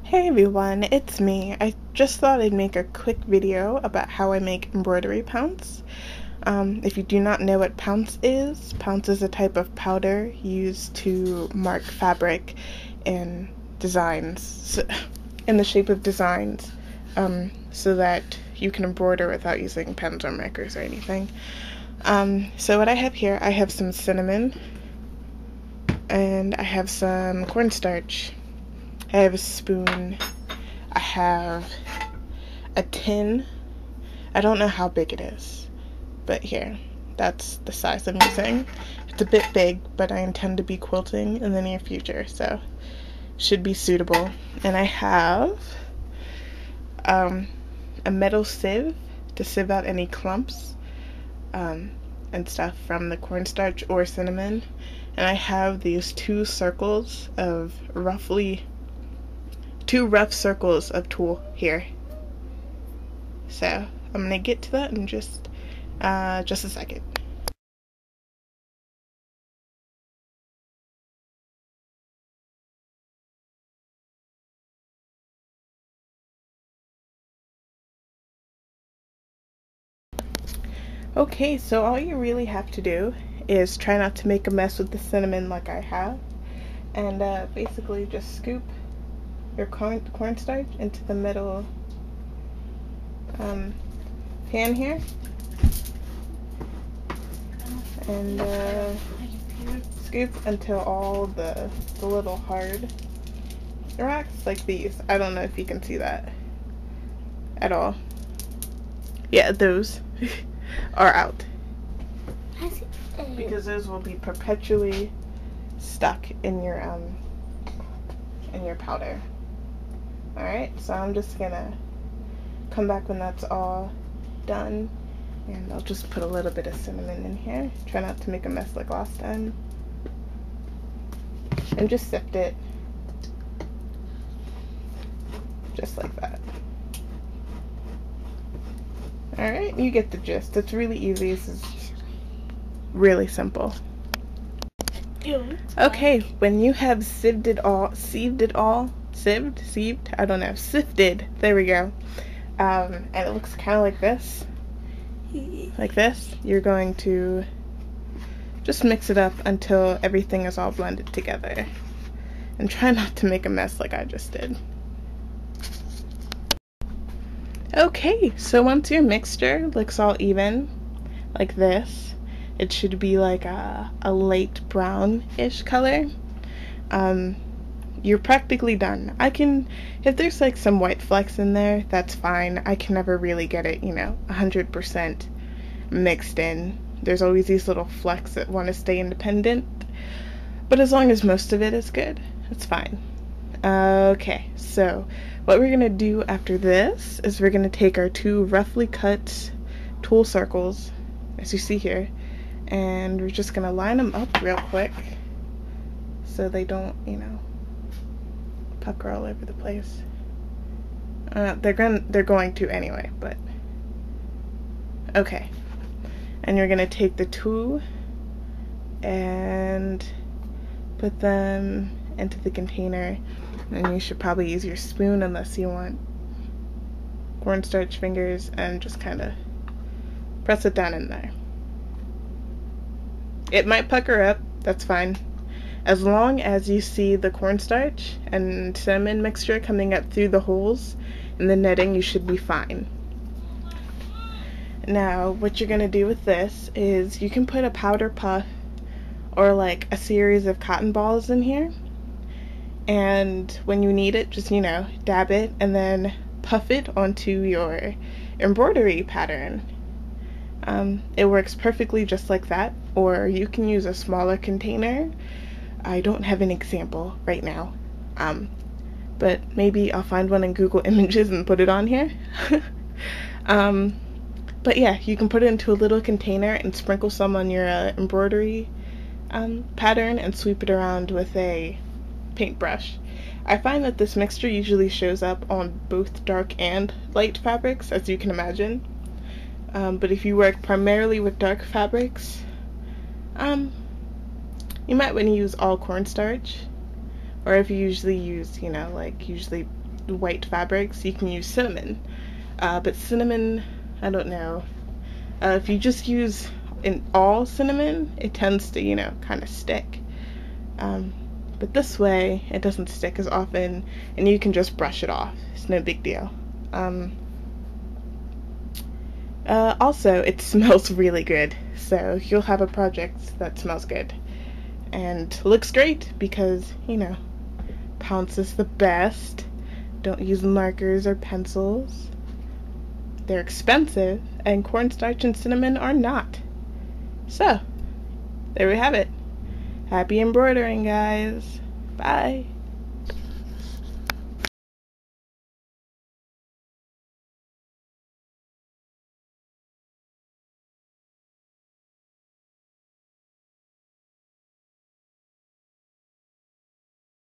Hey everyone, it's me. I just thought I'd make a quick video about how I make embroidery pounce. If you do not know what pounce is a type of powder used to mark fabric in designs, in the shape of designs, so that you can embroider without using pens or markers or anything. So what I have here, I have some cinnamon, and I have some cornstarch. I have a spoon. I have a tin. I don't know how big it is, but here, that's the size I'm using. It's a bit big, but I intend to be quilting in the near future, so should be suitable. And I have a metal sieve to sieve out any clumps and stuff from the cornstarch or cinnamon. And I have these two rough circles of tulle here. So I'm gonna get to that in just a second. Okay, so all you really have to do is try not to make a mess with the cinnamon like I have, and basically just scoop your cornstarch into the middle pan here, and scoop until all the little hard rocks like these. I don't know if you can see that at all. Yeah, those are out, because those will be perpetually stuck in your powder. Alright, so I'm just gonna come back when that's all done, and I'll just put a little bit of cinnamon in here. Try not to make a mess like last time. And just sift it. Just like that. Alright, you get the gist. It's really easy. This is really simple. Okay, when you have sifted, there we go, and it looks kind of like this, you're going to just mix it up until everything is all blended together, and try not to make a mess like I just did. Okay, so once your mixture looks all even like this, it should be like a light brown-ish color. You're practically done. If there's like some white flecks in there, that's fine. I can never really get it, 100% mixed in. There's always these little flecks that want to stay independent. But as long as most of it is good, it's fine. Okay, so what we're gonna do after this is we're gonna take our two roughly cut tulle circles, as you see here, and we're just gonna line them up real quick so they don't, pucker all over the place. They're going to anyway, but okay. And you're gonna take the two and put them into the container, and you should probably use your spoon unless you want cornstarch fingers, and just kind of press it down in there. It might pucker up, that's fine. As long as you see the cornstarch and cinnamon mixture coming up through the holes in the netting, you should be fine. Now, what you're going to do with this is you can put a powder puff or like a series of cotton balls in here, and when you need it, just, dab it and then puff it onto your embroidery pattern. It works perfectly just like that, or you can use a smaller container. I don't have an example right now, but maybe I'll find one in Google Images and put it on here. But yeah, you can put it into a little container and sprinkle some on your embroidery pattern and sweep it around with a paintbrush. I find that this mixture usually shows up on both dark and light fabrics, as you can imagine. But if you work primarily with dark fabrics, you might want to use all cornstarch, or if you usually use, usually white fabrics, you can use cinnamon. But cinnamon, I don't know. If you just use all cinnamon, it tends to, you know, kind of stick. But this way, it doesn't stick as often, and you can just brush it off. It's no big deal. Also, it smells really good, so you'll have a project that smells good. And looks great because, you know, Pounce is the best. Don't use markers or pencils. They're expensive, and cornstarch and cinnamon are not. So, there we have it. Happy embroidering, guys. Bye.